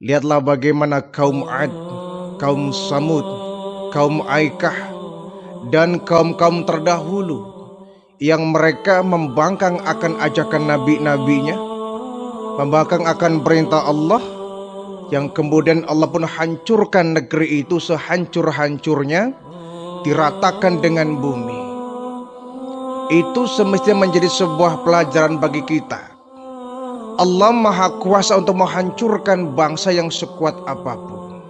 Lihatlah bagaimana kaum Ad, kaum Samud, kaum Aikah, dan kaum-kaum terdahulu yang mereka membangkang akan ajakan nabi-nabinya, membangkang akan perintah Allah, yang kemudian Allah pun hancurkan negeri itu sehancur-hancurnya, diratakan dengan bumi. Itu semestinya menjadi sebuah pelajaran bagi kita. Allah Maha Kuasa untuk menghancurkan bangsa yang sekuat apapun,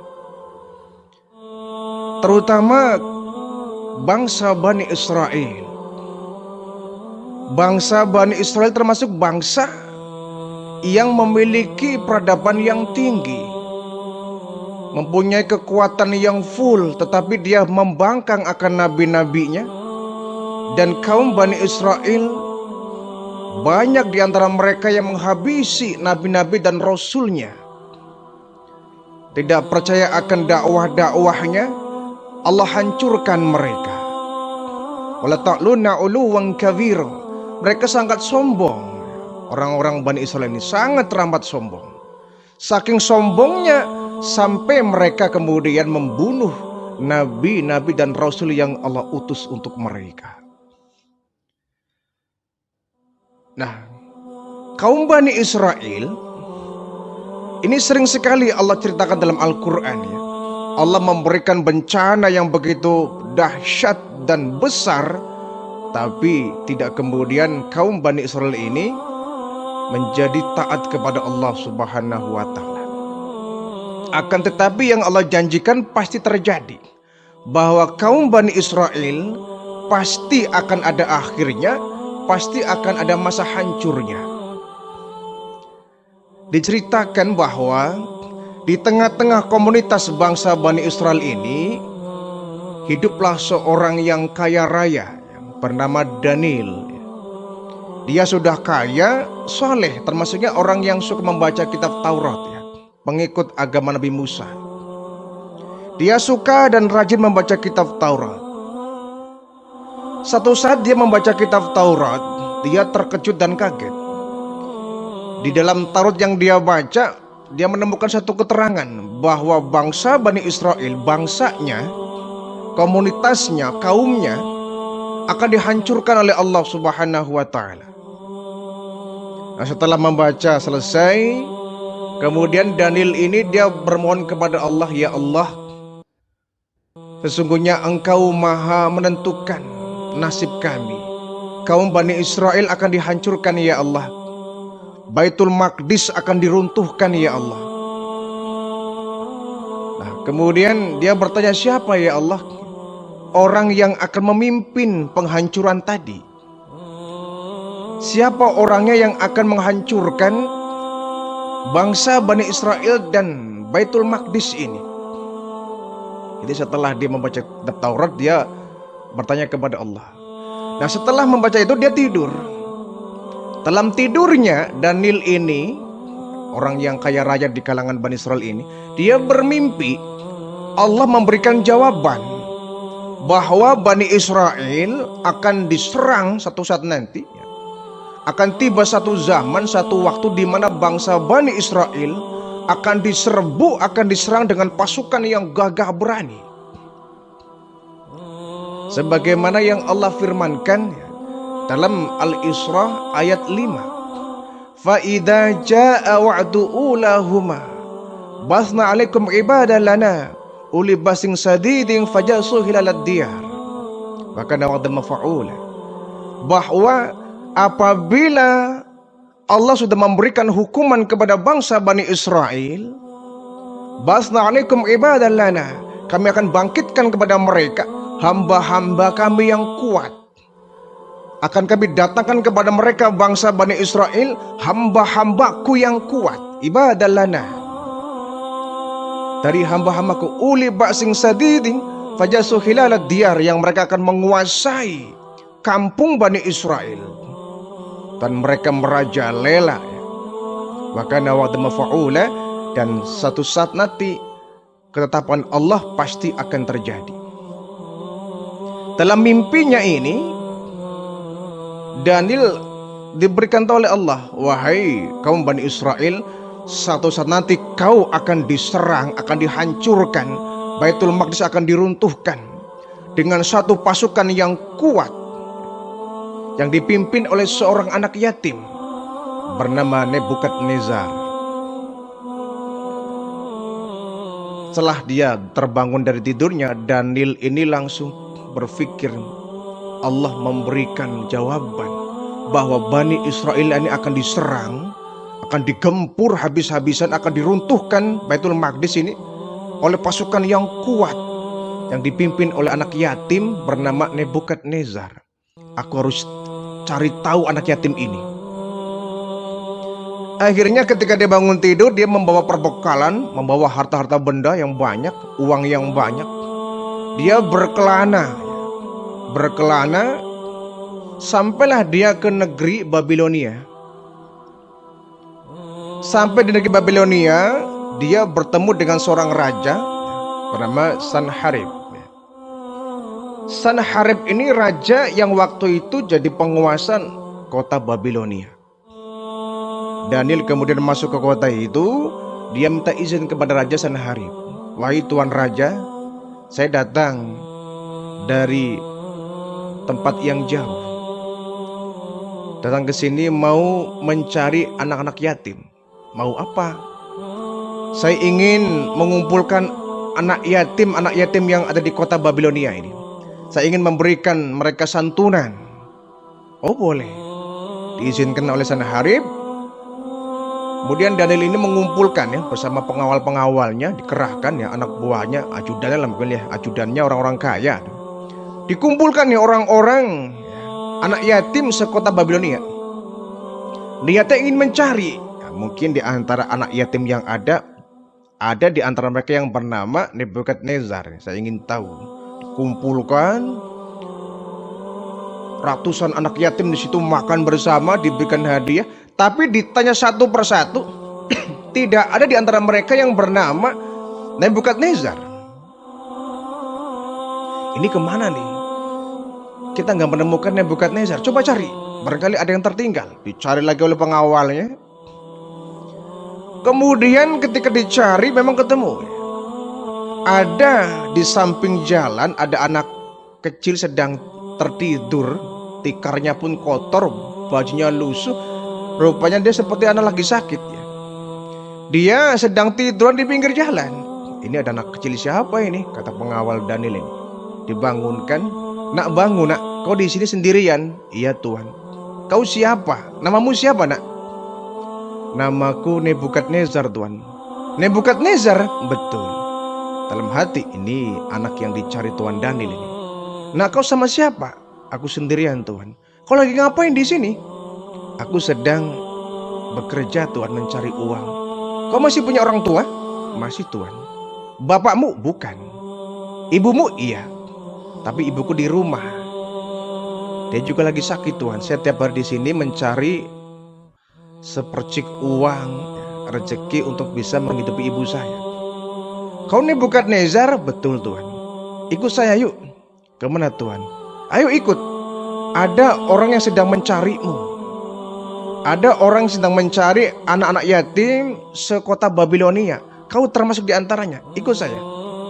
terutama bangsa Bani Israel. Bangsa Bani Israel termasuk bangsa yang memiliki peradaban yang tinggi, mempunyai kekuatan yang full, tetapi dia membangkang akan nabi-nabinya. Dan kaum Bani Israel, banyak di antara mereka yang menghabisi nabi-nabi dan rasulnya, tidak percaya akan dakwah-dakwahnya. Allah hancurkan mereka. Wala ta'luna 'uluwan kabira. Mereka sangat sombong. Orang-orang Bani Israel ini sangat teramat sombong. Saking sombongnya sampai mereka kemudian membunuh nabi-nabi dan rasul yang Allah utus untuk mereka. Nah, kaum Bani Israel ini sering sekali Allah ceritakan dalam Al-Quran, ya. Allah memberikan bencana yang begitu dahsyat dan besar, tapi tidak kemudian kaum Bani Israel ini menjadi taat kepada Allah Subhanahu wa Ta'ala. Akan tetapi yang Allah janjikan pasti terjadi, bahwa kaum Bani Israel pasti akan ada akhirnya, pasti akan ada masa hancurnya. Diceritakan bahwa di tengah-tengah komunitas bangsa Bani Israel ini hiduplah seorang yang kaya raya yang bernama Daniel. Dia sudah kaya, soleh, termasuknya orang yang suka membaca kitab Taurat, ya, pengikut agama Nabi Musa. Dia suka dan rajin membaca kitab Taurat. Satu saat dia membaca kitab Taurat, dia terkejut dan kaget. Di dalam Taurat yang dia baca, dia menemukan satu keterangan bahwa bangsa Bani Israel, bangsanya, komunitasnya, kaumnya akan dihancurkan oleh Allah Subhanahu wa Ta'ala. Nah, setelah membaca selesai, kemudian Daniel ini dia bermohon kepada Allah, ya Allah, sesungguhnya Engkau Maha menentukan nasib kami. Kaum Bani Israel akan dihancurkan, ya Allah. Baitul Maqdis akan diruntuhkan, ya Allah. Nah, kemudian dia bertanya, siapa ya Allah orang yang akan memimpin penghancuran tadi? Siapa orangnya yang akan menghancurkan bangsa Bani Israel dan Baitul Maqdis ini? Jadi setelah dia membaca kitab Taurat, dia bertanya kepada Allah. Nah, setelah membaca itu dia tidur. Dalam tidurnya Daniel ini, orang yang kaya raya di kalangan Bani Israel ini, dia bermimpi Allah memberikan jawaban bahwa Bani Israel akan diserang satu saat nanti. Akan tiba satu zaman, satu waktu di mana bangsa Bani Israel akan diserbu, akan diserang dengan pasukan yang gagah berani. Sebagaimana yang Allah firmankan dalam Al-Isra ayat 5. Fa idza jaa wa'du ulahuma basna 'alaikum ibadan lana uli basin sadidin fajasu hilalad diyar. Bahkan wa'dan maf'ula. Bahwa apabila Allah sudah memberikan hukuman kepada bangsa Bani Israel, basna 'alaikum ibadan lana, kami akan bangkitkan kepada mereka hamba-hamba kami yang kuat. Akan kami datangkan kepada mereka bangsa Bani Israel hamba-hambaku yang kuat, ibadah lana, dari hamba-hambaku, uli ba'sing sadidin fajasu hilalad diyar, yang mereka akan menguasai kampung Bani Israel dan mereka merajalela. Bahkan wa'da maf'ula, dan satu saat nanti ketetapan Allah pasti akan terjadi. Dalam mimpinya ini Daniel diberikan tahu oleh Allah, wahai kaum Bani Israel, satu saat nanti kau akan diserang, akan dihancurkan, Baitul Maqdis akan diruntuhkan dengan satu pasukan yang kuat yang dipimpin oleh seorang anak yatim bernama Nebukadnezar. Setelah dia terbangun dari tidurnya, Daniel ini langsung berpikir, Allah memberikan jawaban bahwa Bani Israel ini akan diserang, akan digempur habis-habisan, akan diruntuhkan Baitul Maqdis ini oleh pasukan yang kuat yang dipimpin oleh anak yatim bernama Nebukadnezar. Aku harus cari tahu anak yatim ini. Akhirnya ketika dia bangun tidur, dia membawa perbekalan, membawa harta-harta benda yang banyak, uang yang banyak. Dia berkelana, sampailah dia ke negeri Babilonia. Sampai di negeri Babilonia, dia bertemu dengan seorang raja bernama Sanharib. Sanharib ini raja yang waktu itu jadi penguasa kota Babilonia. Daniel kemudian masuk ke kota itu. Dia minta izin kepada Raja Sanharib, wahai Tuan Raja, saya datang dari tempat yang jauh, datang ke sini mau mencari anak-anak yatim. Mau apa? Saya ingin mengumpulkan anak yatim yang ada di kota Babilonia ini. Saya ingin memberikan mereka santunan. Oh boleh, diizinkan oleh Sanharib. Kemudian Daniel ini mengumpulkan ya bersama pengawal-pengawalnya, dikerahkan ya anak buahnya, ajudannya lah mungkin ya, ajudannya orang-orang kaya. Dikumpulkan ya orang-orang anak yatim sekota Babilonia. Niatnya ingin mencari, ya, mungkin di antara anak yatim yang ada di antara mereka yang bernama Nebukadnezar. Saya ingin tahu. Kumpulkan ratusan anak yatim di situ, makan bersama, diberikan hadiah. Tapi ditanya satu persatu, tidak ada di antara mereka yang bernama Nebukadnezar. Ini kemana nih? Kita nggak menemukan Nebukadnezar. Coba cari, barangkali ada yang tertinggal. Dicari lagi oleh pengawalnya. Kemudian ketika dicari memang ketemu. Ada di samping jalan ada anak kecil sedang tertidur, tikarnya pun kotor, bajunya lusuh. Rupanya dia seperti anak lagi sakit ya. Dia sedang tiduran di pinggir jalan. Ini ada anak kecil siapa ini? Kata pengawal Daniel ini. Dibangunkan. Nak bangun nak, kau di sini sendirian? Iya Tuhan. Kau siapa? Namamu siapa nak? Namaku Nebukadnezar Tuhan. Nebukadnezar? Betul. Dalam hati, ini anak yang dicari Tuhan Daniel ini. Nah kau sama siapa? Aku sendirian Tuhan. Kau lagi ngapain di sini? Aku sedang bekerja Tuhan, mencari uang. Kau masih punya orang tua? Masih Tuhan. Bapakmu? Bukan. Ibumu? Iya. Tapi ibuku di rumah. Dia juga lagi sakit Tuhan. Saya tiap hari di sini mencari sepercik uang, rezeki untuk bisa menghidupi ibu saya. Kau Nebukadnezar? Betul Tuhan. Ikut saya yuk. Kemana Tuhan? Ayo ikut. Ada orang yang sedang mencarimu. Ada orang yang sedang mencari anak-anak yatim sekota Babilonia. Kau termasuk di antaranya. Ikut saya.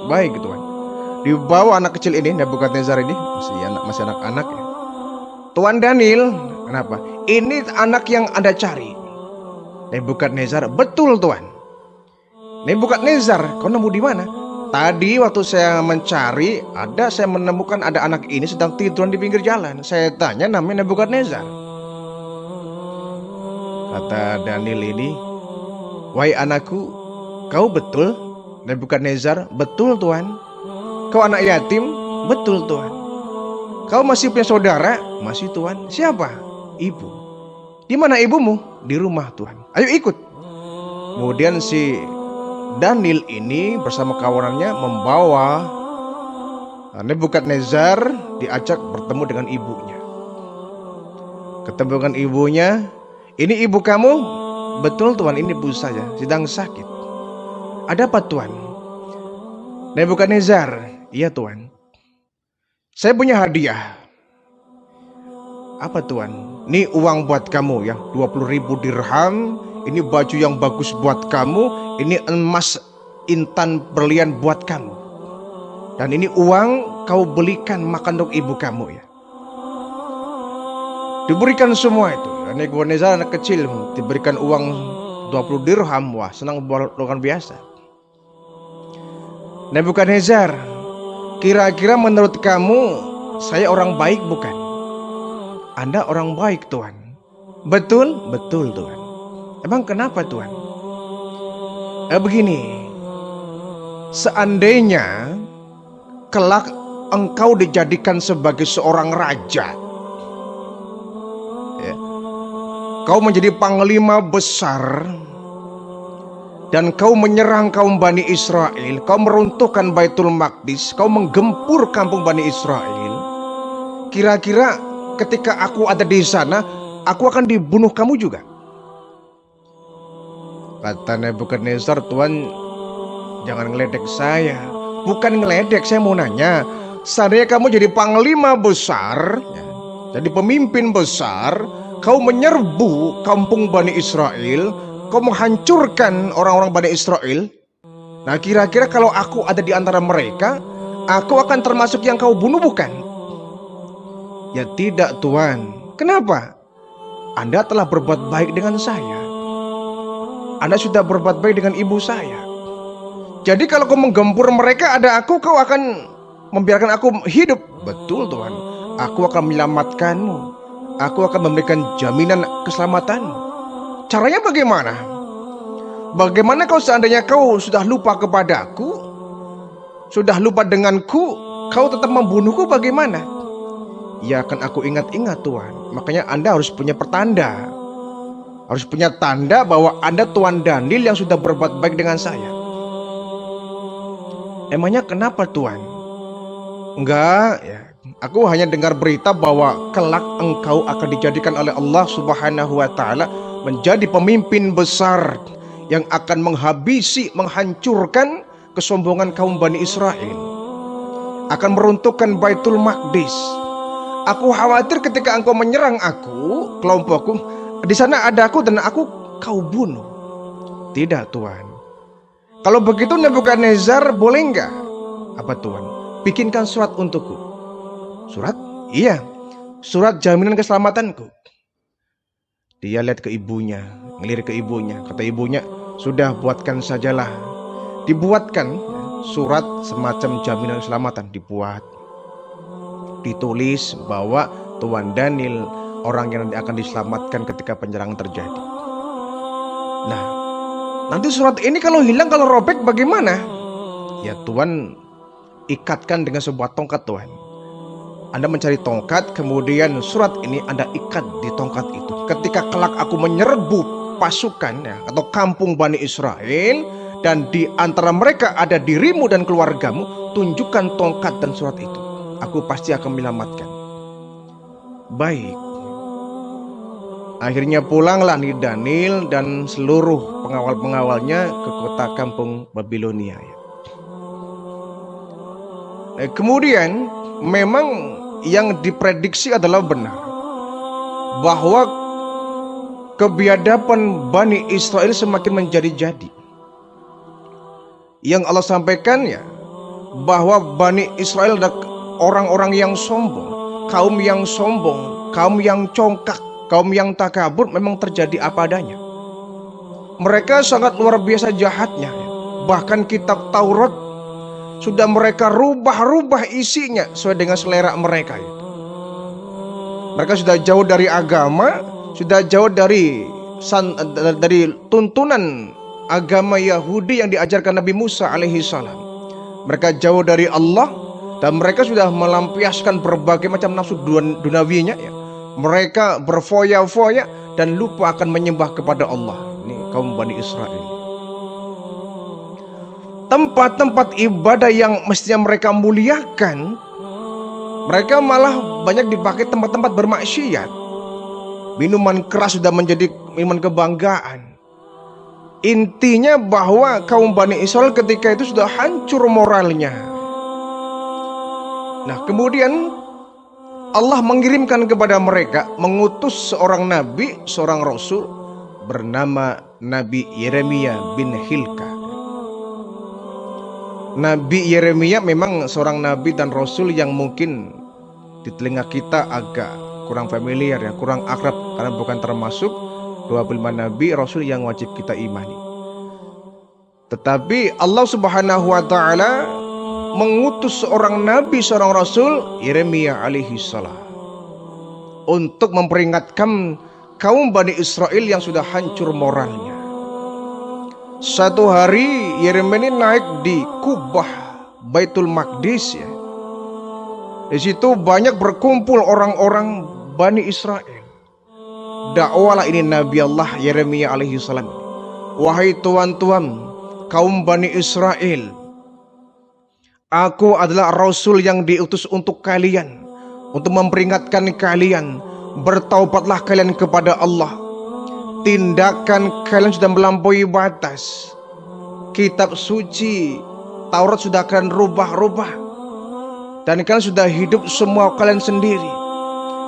Baik Tuhan. Dibawa anak kecil ini, Nebukadnezar ini masih anak-anak ya. Tuan Daniel, kenapa? Ini anak yang Anda cari. Nebukadnezar, betul Tuhan. Nebukadnezar, kau nemu di mana? Tadi waktu saya mencari, saya menemukan ada anak ini sedang tiduran di pinggir jalan. Saya tanya namanya Nebukadnezar. Kata Daniel ini, wahai anakku, kau betul Nebukadnezar? Betul Tuhan. Kau anak yatim? Betul Tuhan. Kau masih punya saudara? Masih Tuhan. Siapa? Ibu. Di mana ibumu? Di rumah Tuhan. Ayo ikut. Kemudian si Daniel ini bersama kawanannya membawa Nebukadnezar, diajak bertemu dengan ibunya. Ketemu dengan ibunya. Ini ibu kamu? Betul Tuhan, ini ibu saya sedang sakit. Ada apa Tuhan? Nebukadnezar, iya Tuhan. Saya punya hadiah. Apa Tuhan? Ini uang buat kamu ya, 20.000 dirham. Ini baju yang bagus buat kamu. Ini emas intan berlian buat kamu. Dan ini uang kau belikan makan untuk ibu kamu ya. Diberikan semua itu. Nebukadnezar anak kecil diberikan uang 20 dirham. Wah, senang luar biasa. Nebukadnezar, kira-kira menurut kamu saya orang baik bukan? Anda orang baik Tuhan. Betul? Betul Tuhan. Emang kenapa Tuhan? Begini, seandainya kelak engkau dijadikan sebagai seorang raja, ya, kau menjadi panglima besar, dan kau menyerang kaum Bani Israel, kau meruntuhkan Baitul Maqdis, kau menggempur kampung Bani Israel. Kira-kira ketika aku ada di sana, aku akan dibunuh kamu juga. Kata Nebukadnezar, Tuhan jangan ngeledek saya. Bukan ngeledek, saya mau nanya. Seandainya kamu jadi panglima besar, ya, jadi pemimpin besar, kau menyerbu kampung Bani Israel, kau menghancurkan orang-orang Bani Israel. Nah, kira-kira kalau aku ada di antara mereka, aku akan termasuk yang kau bunuh bukan? Ya tidak Tuhan. Kenapa? Anda telah berbuat baik dengan saya. Anda sudah berbuat baik dengan ibu saya. Jadi kalau kau menggempur mereka, ada aku, kau akan membiarkan aku hidup. Betul Tuhan. Aku akan menyelamatkanmu. Aku akan memberikan jaminan keselamatanmu. Caranya bagaimana? Bagaimana kau seandainya kau sudah lupa kepadaku, sudah lupa denganku, kau tetap membunuhku bagaimana? Ya akan aku ingat-ingat Tuhan. Makanya Anda harus punya pertanda. Harus punya tanda bahwa Anda Tuan Daniel yang sudah berbuat baik dengan saya. Emangnya kenapa Tuhan? Enggak ya. Aku hanya dengar berita bahwa kelak engkau akan dijadikan oleh Allah Subhanahu wa Ta'ala menjadi pemimpin besar yang akan menghabisi, menghancurkan kesombongan kaum Bani Israel, akan meruntuhkan Baitul Maqdis. Aku khawatir ketika engkau menyerang aku, kelompokku, di sana ada aku dan aku kau bunuh. Tidak Tuhan. Kalau begitu Nebukadnezar boleh enggak? Apa Tuhan? Bikinkan surat untukku. Surat? Iya. Surat jaminan keselamatanku. Dia lihat ke ibunya, ngelirik ke ibunya. Kata ibunya, sudah buatkan sajalah. Dibuatkan surat semacam jaminan keselamatan. Dibuat. Ditulis bahwa Tuan Daniel orang yang nanti akan diselamatkan ketika penyerangan terjadi. Nah, nanti surat ini kalau hilang, kalau robek bagaimana? Ya Tuhan ikatkan dengan sebuah tongkat Tuhan. Anda mencari tongkat, kemudian surat ini Anda ikat di tongkat itu. Ketika kelak aku menyerbu pasukan ya, atau kampung Bani Israel, dan di antara mereka ada dirimu dan keluargamu, tunjukkan tongkat dan surat itu. Aku pasti akan menyelamatkan. Baik. Akhirnya pulanglah nih Daniel dan seluruh pengawal-pengawalnya ke kota kampung Babilonia. Kemudian memang yang diprediksi adalah benar, bahwa kebiadaban Bani Israel semakin menjadi-jadi. Yang Allah sampaikan ya, bahwa Bani Israel adalah orang-orang yang sombong, kaum yang sombong, kaum yang congkak, kaum yang takabur. Memang terjadi apa adanya. Mereka sangat luar biasa jahatnya. Bahkan kitab Taurat sudah mereka rubah-rubah isinya sesuai dengan selera mereka. Mereka sudah jauh dari agama, sudah jauh dari tuntunan agama Yahudi yang diajarkan Nabi Musa alaihi salam. Mereka jauh dari Allah. Dan mereka sudah melampiaskan berbagai macam nafsu duniawinya ya. Mereka berfoya-foya dan lupa akan menyembah kepada Allah. Ini kaum Bani Israel. Tempat-tempat ibadah yang mestinya mereka muliakan, mereka malah banyak dipakai tempat-tempat bermaksiat. Minuman keras sudah menjadi minuman kebanggaan. Intinya bahwa kaum Bani Israel ketika itu sudah hancur moralnya. Nah kemudian Allah mengirimkan kepada mereka, mengutus seorang nabi, seorang rasul bernama Nabi Yeremia bin Hilka. Nabi Yeremia memang seorang nabi dan rasul yang mungkin di telinga kita agak kurang familiar ya, kurang akrab, karena bukan termasuk 25 nabi rasul yang wajib kita imani. Tetapi Allah Subhanahu wa taala mengutus seorang nabi, seorang rasul, Yeremia alaihi salam, untuk memperingatkan kaum Bani Israel yang sudah hancur moralnya. Satu hari Yeremia ini naik di Kubah Baitul Maqdis ya. Di situ banyak berkumpul orang-orang Bani Israel. Dakwalah ini Nabi Allah Yeremia alaihi salam. Wahai tuan-tuan kaum Bani Israel, aku adalah rasul yang diutus untuk kalian, untuk memperingatkan kalian, bertaubatlah kalian kepada Allah. Tindakan kalian sudah melampaui batas. Kitab suci Taurat sudah kalian rubah-rubah, dan kalian sudah hidup semua kalian sendiri.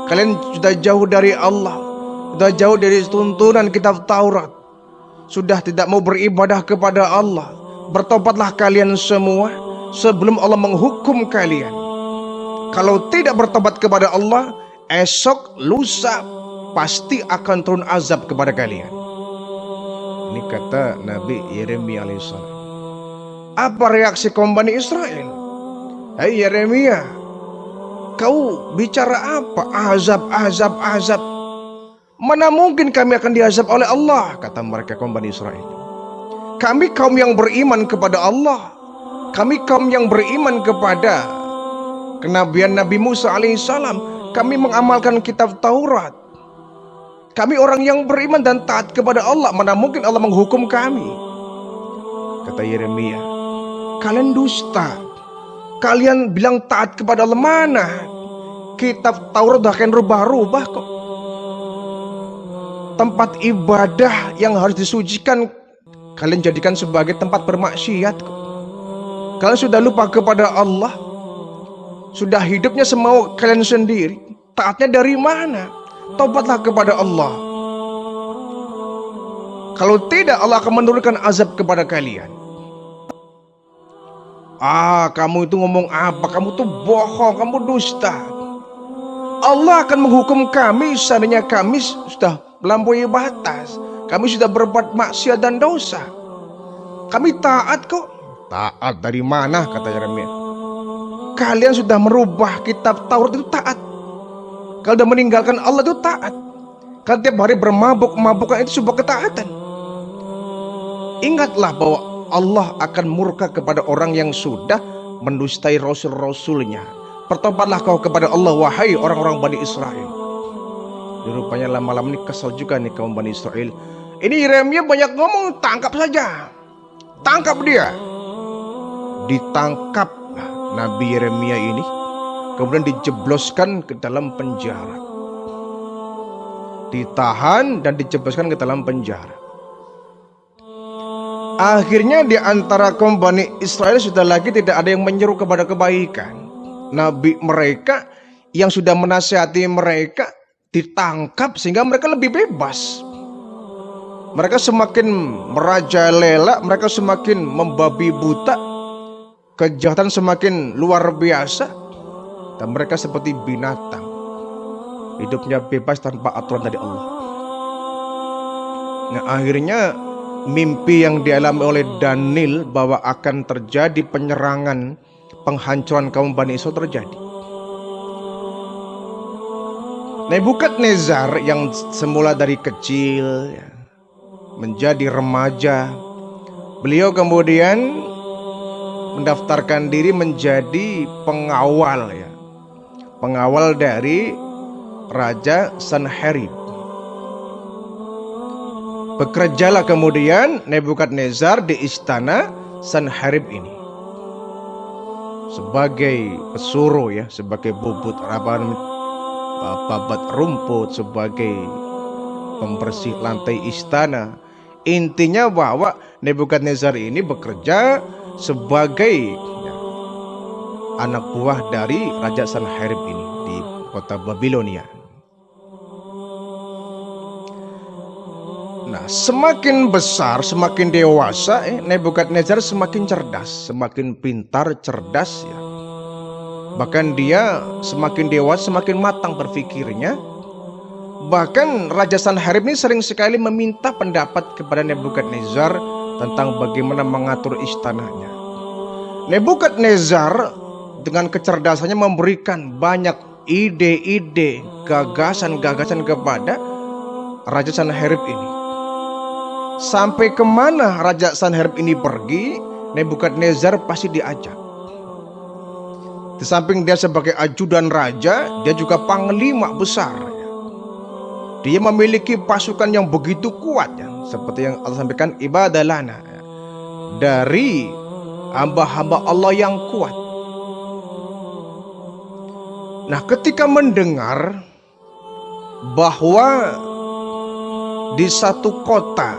Kalian sudah jauh dari Allah, sudah jauh dari tuntunan kitab Taurat, sudah tidak mau beribadah kepada Allah. Bertobatlah kalian semua sebelum Allah menghukum kalian. Kalau tidak bertobat kepada Allah, esok lusa pasti akan turun azab kepada kalian. Ini kata Nabi Yeremia alaihissalam. Apa reaksi kaum Bani Israel? Hai Yeremia, kau bicara apa? Azab, azab, azab. Mana mungkin kami akan diazab oleh Allah, kata mereka kaum Bani Israel. Kami kaum yang beriman kepada Allah. Kami kaum yang beriman kepada kenabian Nabi Musa alaihissalam. Kami mengamalkan kitab Taurat. Kami orang yang beriman dan taat kepada Allah. Mana mungkin Allah menghukum kami? Kata Yeremia, kalian dusta. Kalian bilang taat kepada Allah, mana kitab Taurat udah kalian rubah-rubah kok. Tempat ibadah yang harus disucikan kalian jadikan sebagai tempat bermaksiat kok. Kalian sudah lupa kepada Allah. Sudah hidupnya semau kalian sendiri. Taatnya dari mana? Taubatlah kepada Allah. Kalau tidak, Allah akan menurunkan azab kepada kalian. Kamu itu ngomong apa? Kamu tuh bohong, kamu dusta. Allah akan menghukum kami seandainya kami sudah melampaui batas. Kami sudah berbuat maksiat dan dosa. Kami taat kok. Taat dari mana, kata Yeremia? Kalian sudah merubah kitab Taurat itu taat. Kalau sudah meninggalkan Allah itu taat. Kalau tiap hari bermabuk-mabukan itu sebuah ketaatan. Ingatlah bahwa Allah akan murka kepada orang yang sudah mendustai rasul-rasulnya. Bertobatlah kau kepada Allah, wahai orang-orang Bani Israel. Rupanya lama-lama ini kesal juga nih kaum Bani Israel. Ini Yeremia banyak ngomong, tangkap saja. Tangkap dia. Ditangkap Nabi Yeremia ini, kemudian dijebloskan ke dalam penjara. Ditahan dan dijebloskan ke dalam penjara. Akhirnya di antara kaum Bani Israel sudah lagi tidak ada yang menyeru kepada kebaikan. Nabi mereka yang sudah menasihati mereka ditangkap sehingga mereka lebih bebas. Mereka semakin merajalela, mereka semakin membabi buta, kejahatan semakin luar biasa, dan mereka seperti binatang, hidupnya bebas tanpa aturan dari Allah. Nah, akhirnya mimpi yang dialami oleh Daniel bahwa akan terjadi penyerangan, penghancuran kaum Bani Israel terjadi. Nebukadnezar yang semula dari kecil menjadi remaja, beliau kemudian mendaftarkan diri menjadi pengawal pengawal dari Raja Sanherib. Bekerjalah kemudian Nebukadnezar di istana Sanherib ini sebagai pesuruh sebagai bubut babat rumput, sebagai pembersih lantai istana. Intinya bahwa Nebukadnezar ini bekerja sebagai anak buah dari Raja Sanherib ini di kota Babilonia. Nah, semakin besar, semakin dewasa, Nebukadnezar semakin cerdas, semakin pintar, cerdas ya. Bahkan dia semakin dewasa, semakin matang berpikirnya. Bahkan Raja Sanherib ini sering sekali meminta pendapat kepada Nebukadnezar tentang bagaimana mengatur istananya. Nebukadnezar dengan kecerdasannya memberikan banyak ide-ide, gagasan-gagasan kepada Raja Sanherib ini. Sampai kemana Raja Sanherib ini pergi, Nebukadnezar pasti diajak. Di samping dia sebagai ajudan raja, dia juga panglima besar. Dia memiliki pasukan yang begitu kuat, ya. Seperti yang Allah sampaikan, ibadalana, dari hamba-hamba Allah yang kuat. Nah, ketika mendengar bahwa di satu kota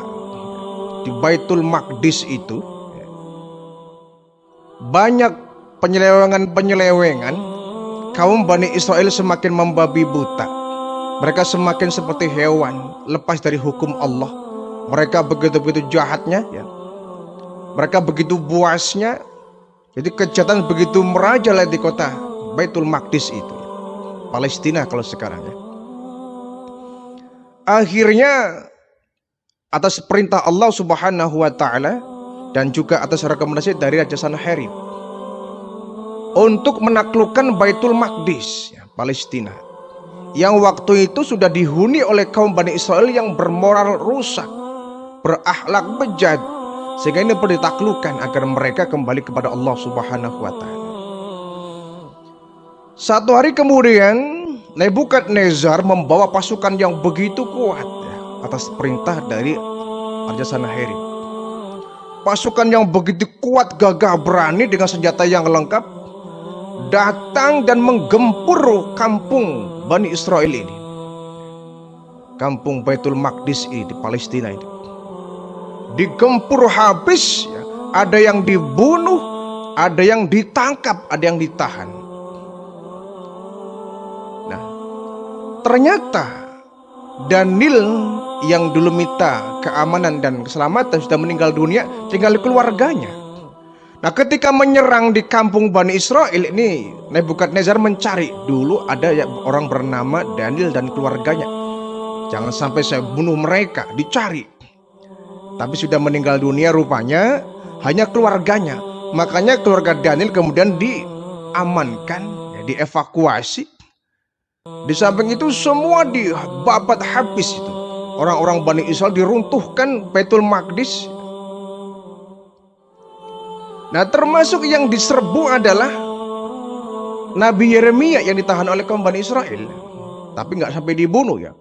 di Baitul Maqdis itu banyak penyelewengan kaum Bani Israel semakin membabi buta. Mereka semakin seperti hewan, lepas dari hukum Allah. Mereka begitu-begitu jahatnya, ya. Mereka begitu buasnya. Jadi kejahatan begitu merajalela di kota Baitul Maqdis itu, Palestina kalau sekarang, ya. Akhirnya atas perintah Allah Subhanahu wa Ta'ala dan juga atas rekomendasi dari Raja Sanherib untuk menaklukkan Baitul Maqdis, ya, Palestina, yang waktu itu sudah dihuni oleh kaum Bani Israel yang bermoral rusak, berakhlak bejat, sehingga ini perlu ditaklukkan agar mereka kembali kepada Allah Subhanahu wa Ta'ala. Satu hari kemudian Nebukadnezar membawa pasukan yang begitu kuat, ya, atas perintah dari Raja Sanherib. Pasukan yang begitu kuat, gagah berani dengan senjata yang lengkap datang dan menggempur kampung Bani Israel ini, kampung Baitul Maqdis ini di Palestina ini. Digempur habis, ya. Ada yang dibunuh, ada yang ditangkap, ada yang ditahan. Nah, ternyata Daniel yang dulu minta keamanan dan keselamatan sudah meninggal dunia, tinggal keluarganya. Nah, ketika menyerang di kampung Bani Israel ini, Nebukadnezar mencari dulu ada orang bernama Daniel dan keluarganya. Jangan sampai saya bunuh mereka, dicari. Tapi sudah meninggal dunia rupanya hanya keluarganya. Makanya keluarga Daniel kemudian diamankan, ya, dievakuasi. Di samping itu semua dibabat habis itu. Orang-orang Bani Israel diruntuhkan Baitul Maqdis. Nah, termasuk yang diserbu adalah Nabi Yeremia yang ditahan oleh kaum Bani Israel. Tapi nggak sampai dibunuh, ya.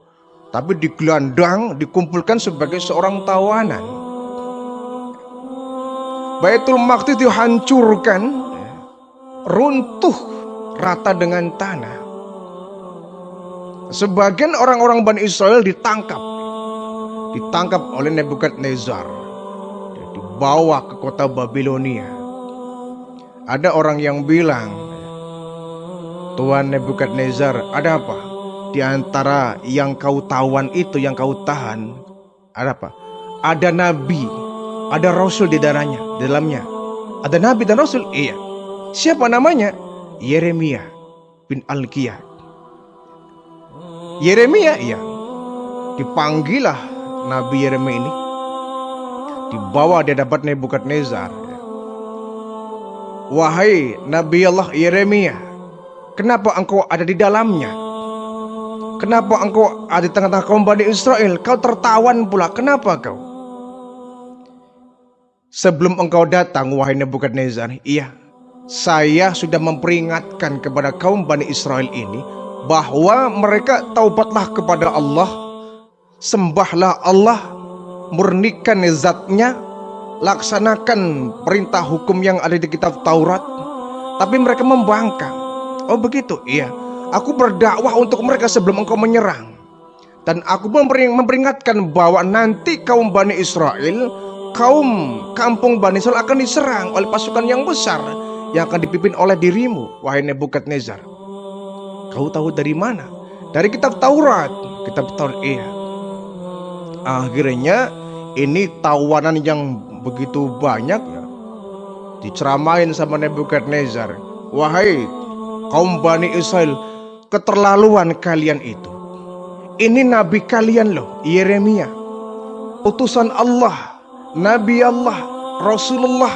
Tapi digelandang, dikumpulkan sebagai seorang tawanan. Baitul Maqdis dihancurkan, runtuh rata dengan tanah. Sebagian orang-orang Bani Israel ditangkap oleh Nebukadnezar, dibawa ke kota Babilonia. Ada orang yang bilang, Tuan Nebukadnezar, ada apa? Di antara yang kau tawan itu, yang kau tahan, ada apa? Ada nabi, ada rasul di dalamnya. Ada nabi dan rasul? Iya. Siapa namanya? Yeremia bin Alkiyah. Yeremia, iya. Dipanggilah Nabi Yeremia ini, dibawa di hadapan Nebukadnezar. Wahai Nabi Allah Yeremia, kenapa engkau ada di dalamnya? Kenapa engkau ada di tengah-tengah kaum Bani Israel? Kau tertawan pula, kenapa kau? Sebelum engkau datang, wahai Nebukadnezar, iya, saya sudah memperingatkan kepada kaum Bani Israel ini bahwa mereka taubatlah kepada Allah, sembahlah Allah, murnikan zatnya, laksanakan perintah hukum yang ada di kitab Taurat. Tapi mereka membangkang. Oh begitu? Iya. Aku berdakwah untuk mereka sebelum engkau menyerang. Dan aku memperingatkan bahwa nanti kaum Bani Israel, kaum kampung Bani Israel akan diserang oleh pasukan yang besar yang akan dipimpin oleh dirimu, wahai Nebukadnezar. Kau tahu dari mana? Dari kitab Taurat. Kitab Taurat, iya. Akhirnya ini tawanan yang begitu banyak ya, diceramain sama Nebukadnezar. Wahai kaum Bani Israel, keterlaluan kalian itu. Ini nabi kalian loh, Yeremia, utusan Allah, Nabi Allah, Rasulullah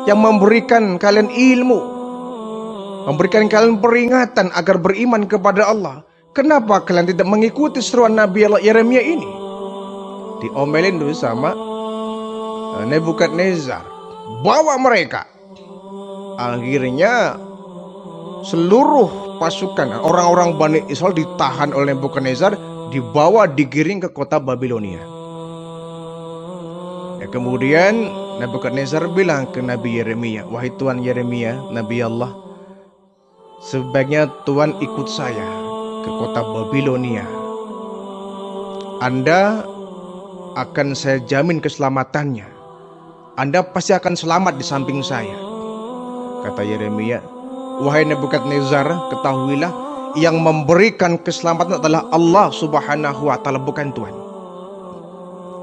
yang memberikan kalian ilmu, memberikan kalian peringatan agar beriman kepada Allah. Kenapa kalian tidak mengikuti seruan Nabi Allah Yeremia ini? Diomelin dulu sama Nebukadnezar. Bawa mereka. Akhirnya seluruh pasukan orang-orang Bani Israel ditahan oleh Nebukadnezar, dibawa digiring ke kota Babilonia. Ya, kemudian Nebukadnezar bilang ke Nabi Yeremia, wahai Tuan Yeremia, Nabi Allah, sebaiknya Tuan ikut saya ke kota Babilonia. Anda akan saya jamin keselamatannya. Anda pasti akan selamat di samping saya. Kata Yeremia, wahai Nebukadnezar, ketahuilah yang memberikan keselamatan adalah Allah Subhanahu wa Ta'ala, bukan Tuhan.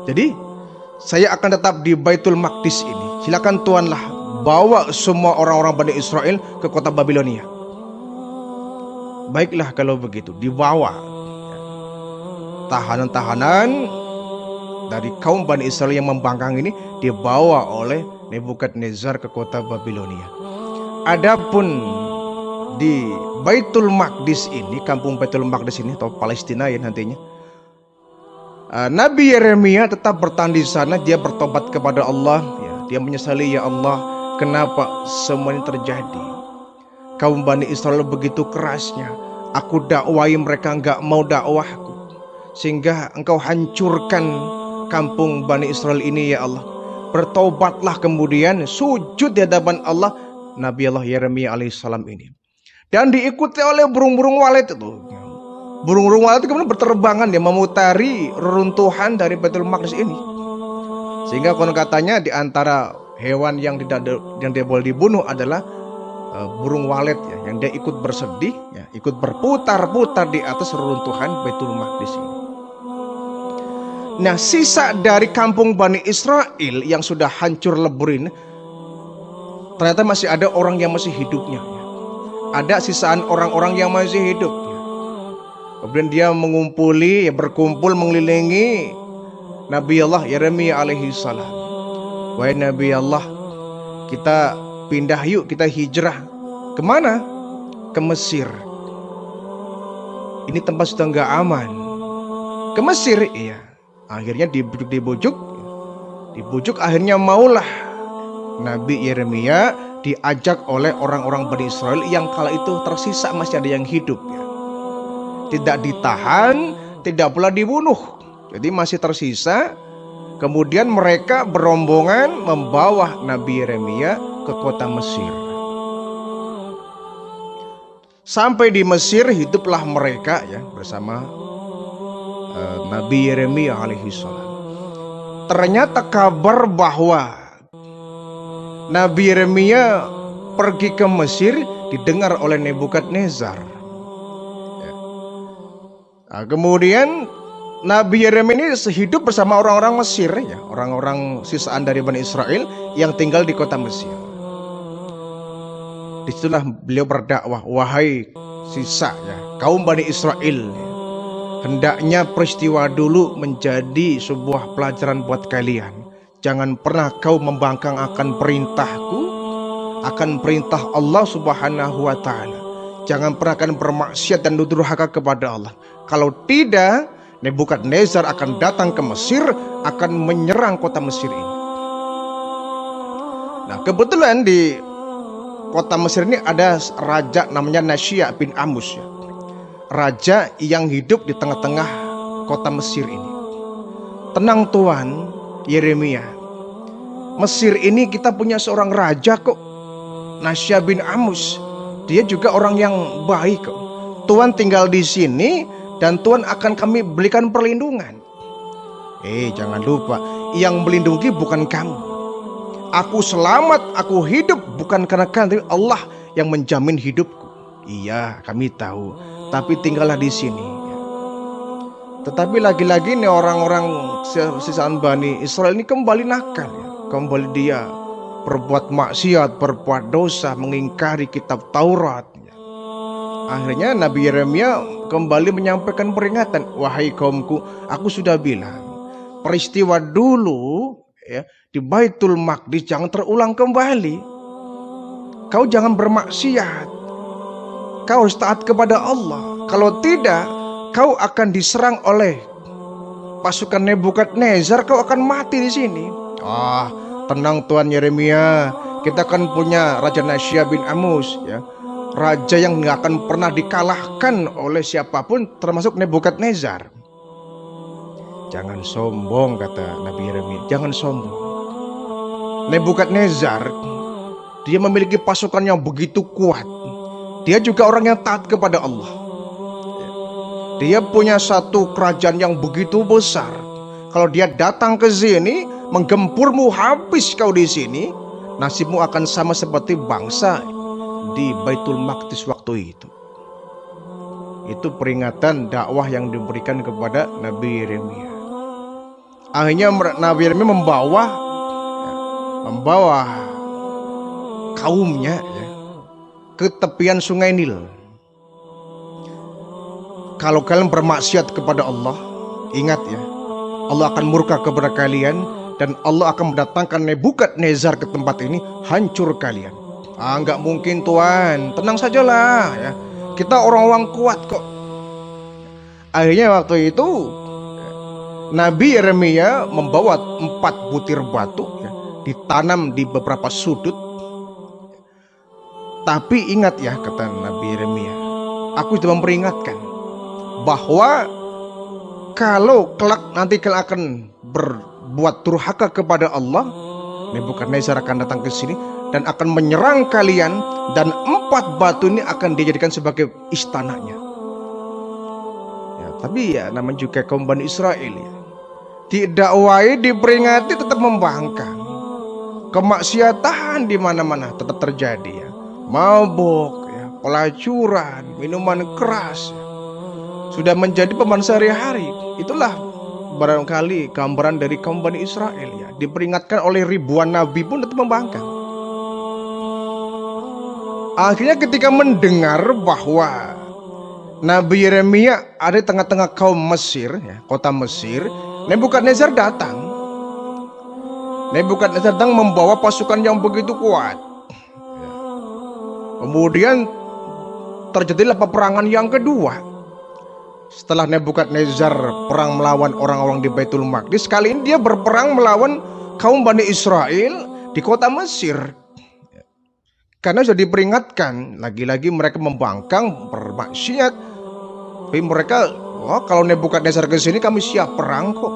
Jadi saya akan tetap di Baitul Maqdis ini. Silakan Tuanlah bawa semua orang-orang Bani Israel ke kota Babilonia. Baiklah kalau begitu, dibawa tahanan-tahanan dari kaum Bani Israel yang membangkang ini, dibawa oleh Nebukadnezar ke kota Babilonia. Adapun di Baitul Maqdis ini, kampung Baitul Maqdis ini atau Palestina ya nantinya, Nabi Yeremia tetap bertahan di sana. Dia bertobat kepada Allah ya. Dia menyesali, ya Allah, kenapa semua ini terjadi? Kaum Bani Israel begitu kerasnya, aku dakwai mereka enggak mau dakwahku, sehingga engkau hancurkan kampung Bani Israel ini, ya Allah. Bertobatlah, kemudian sujud di hadapan Allah Nabi Allah Yeremia alaihissalam ini, dan diikuti oleh burung-burung walet itu. Burung-burung walet itu kemudian berterbangan, dia memutari reruntuhan dari Baitul Maqdis ini, sehingga konon katanya di antara hewan yang dia boleh dibunuh adalah burung walet ya, yang dia ikut bersedih ya, ikut berputar-putar di atas reruntuhan Baitul Maqdis ini. Nah, sisa dari kampung Bani Israel yang sudah hancur lebur ini, ternyata masih ada orang yang masih hidupnya ya. Ada sisaan orang-orang yang masih hidup ya. Kemudian dia berkumpul mengelilingi Nabi Allah Yeremia alaihi salam. Wahai Nabi Allah, kita pindah yuk, kita hijrah. Kemana? Ke Mesir. Ini tempat sudah nggak aman. Ke Mesir, iya. Akhirnya dibujuk, akhirnya maulah Nabi Yeremia diajak oleh orang-orang Bani Israel yang kala itu tersisa, masih ada yang hidup ya. Tidak ditahan, tidak pula dibunuh, jadi masih tersisa. Kemudian mereka berombongan membawa Nabi Yeremia ke kota Mesir. Sampai di Mesir hiduplah mereka ya bersama Nabi Yeremia alaihissalam. Ternyata kabar bahwa Nabi Yeremia pergi ke Mesir didengar oleh Nebukadnezar ya. Nah, kemudian Nabi Yeremia ini sehidup bersama orang-orang Mesir ya, orang-orang sisaan dari Bani Israel yang tinggal di kota Mesir. Disitulah beliau berdakwah, wahai sisa ya, kaum Bani Israel ya, hendaknya peristiwa dulu menjadi sebuah pelajaran buat kalian. Jangan pernah kau membangkang akan perintahku, akan perintah Allah Subhanahu wa Ta'ala. Jangan pernah akan bermaksiat dan durhaka kepada Allah. Kalau tidak, Nebukadnezar akan datang ke Mesir, akan menyerang kota Mesir ini. Nah, kebetulan di kota Mesir ini ada raja namanya Nasya bin Amus ya. Raja yang hidup di tengah-tengah kota Mesir ini. Tenang Tuan Yeremia, Mesir ini kita punya seorang raja kok, Nasya bin Amus. Dia juga orang yang baik kok. Tuan tinggal di sini dan Tuan akan kami berikan perlindungan. Jangan lupa, yang melindungi bukan kamu. Aku selamat, aku hidup bukan karena Allah yang menjamin hidupku. Iya, kami tahu. tapi tinggallah di sini. Tetapi lagi-lagi nih orang-orang sisaan Bani Israel ini kembali nakal ya. Kembali dia berbuat maksiat, berbuat dosa, mengingkari kitab Taurat ya. Akhirnya Nabi Yeremia kembali menyampaikan peringatan, wahai kaumku, aku sudah bilang peristiwa dulu ya di Baitul Maqdis jangan terulang kembali. Kau jangan bermaksiat. Kau harus taat kepada Allah. Kalau tidak, kau akan diserang oleh pasukan Nebukadnezar. Kau akan mati di sini. Tenang Tuan Yeremia. Kita kan punya Raja Nasya bin Amus, ya, raja yang nggak akan pernah dikalahkan oleh siapapun, termasuk Nebukadnezar. Jangan sombong, kata Nabi Yeremia. Jangan sombong. Nebukadnezar, dia memiliki pasukan yang begitu kuat. Dia juga orang yang taat kepada Allah. Dia punya satu kerajaan yang begitu besar. Kalau dia datang ke sini, menggempurmu habis kau di sini, nasibmu akan sama seperti bangsa di Baitul Maqdis waktu itu. Itu peringatan dakwah yang diberikan kepada Nabi Yeremia. Akhirnya Nabi Yeremia membawa kaumnya ya, ke tepian sungai Nil. Kalau kalian bermaksiat kepada Allah, ingat ya, Allah akan murka kepada kalian dan Allah akan mendatangkan Nebukadnezar ke tempat ini, hancur kalian. Enggak mungkin Tuhan, tenang sajalah ya. Kita orang-orang kuat kok. Akhirnya waktu itu Nabi Yeremia membawa 4 butir batu ya, ditanam di beberapa sudut. Tapi ingat ya, kata Nabi Yeremia, aku sudah memperingatkan bahwa kalau kelak nanti kalian akan berbuat durhaka kepada Allah, Nebukadnezar akan datang ke sini dan akan menyerang kalian, dan 4 batu ini akan dijadikan sebagai istananya. Ya, tapi ya namanya juga kaum Bani Israel ya. Didakwai, diperingati, tetap membangkang. Kemaksiatan di mana-mana tetap terjadi ya. Mabuk, ya, pelacuran, minuman keras ya, sudah menjadi pemahaman sehari-hari. Itulah barangkali gambaran dari kaum Bani Israel ya. Diperingatkan oleh ribuan nabi pun tetap membangkang. Akhirnya ketika mendengar bahwa Nabi Yeremia ada di tengah-tengah kaum Mesir ya, kota Mesir, Nebukadnezar datang. Nebukadnezar datang membawa pasukan yang begitu kuat. Kemudian terjadilah peperangan yang kedua. Setelah Nebukadnezar perang melawan orang-orang di Baitul Maqdis, kali ini dia berperang melawan kaum Bani Israel di kota Mesir. Karena sudah diperingatkan, lagi-lagi mereka membangkang, bermaksiat. Tapi mereka, kalau Nebukadnezar ke sini kami siap perang kok.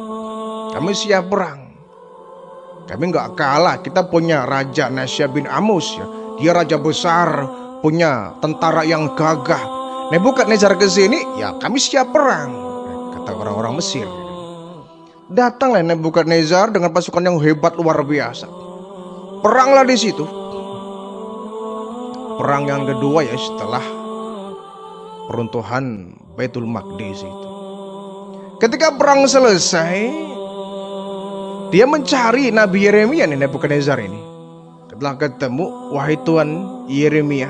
Kami siap perang. Kami nggak kalah. Kita punya Raja Nasya bin Amus ya. Dia raja besar, punya tentara yang gagah. Nebukadnezar ke sini, ya kami siap perang, kata orang-orang Mesir. Datanglah Nebukadnezar dengan pasukan yang hebat luar biasa. Peranglah di situ. Perang yang kedua ya setelah peruntuhan Baitul Maqdis itu. Ketika perang selesai, dia mencari Nabi Yeremia nih, Nebukadnezar ini. Setelah ketemu, wahai Tuan Yeremia,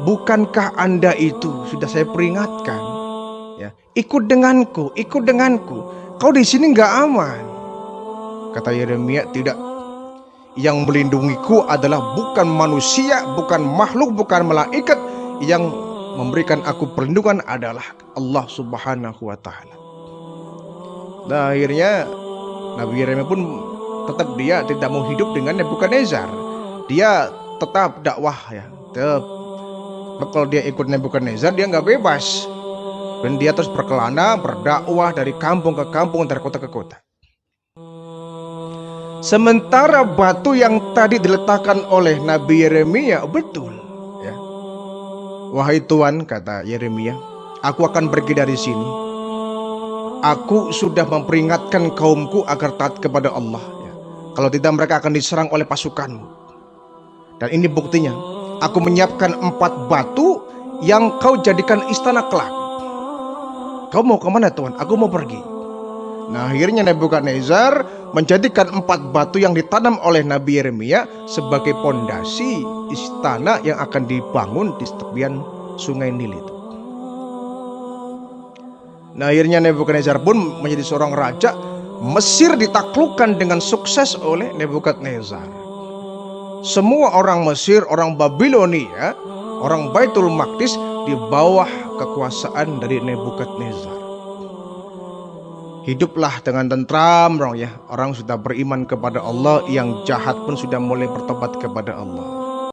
bukankah Anda itu sudah saya peringatkan? Ya, ikut denganku, ikut denganku. Kau di sini nggak aman. Kata Yeremia, tidak. Yang melindungiku adalah bukan manusia, bukan makhluk, bukan malaikat. Yang memberikan aku perlindungan adalah Allah Subhanahu wa Ta'ala. Nah, akhirnya Nabi Yeremia pun tetap dia tidak mau hidup dengan Nebukadnezar. Dia tetap dakwah ya. Kalau dia ikut Nebukadnezar, dia nggak bebas. Dan dia terus berkelana, berdakwah dari kampung ke kampung, dari kota ke kota. Sementara batu yang tadi diletakkan oleh Nabi Yeremia betul ya. Wahai Tuan, kata Yeremia, aku akan pergi dari sini. Aku sudah memperingatkan kaumku agar taat kepada Allah ya. Kalau tidak mereka akan diserang oleh pasukanmu. Dan ini buktinya. Aku menyiapkan 4 batu yang kau jadikan istana kelak. Kau mau kemana Tuhan? Aku mau pergi. Nah akhirnya Nebukadnezar menjadikan 4 batu yang ditanam oleh Nabi Yeremia sebagai pondasi istana yang akan dibangun di tepian sungai Nil itu. Nah akhirnya Nebukadnezar pun menjadi seorang raja. Mesir ditaklukkan dengan sukses oleh Nebukadnezar. Semua orang Mesir, orang Babilonia, orang Baitul Maqdis di bawah kekuasaan dari Nebukadnezar. Hiduplah dengan tentram, orang sudah beriman kepada Allah, yang jahat pun sudah mulai bertobat kepada Allah.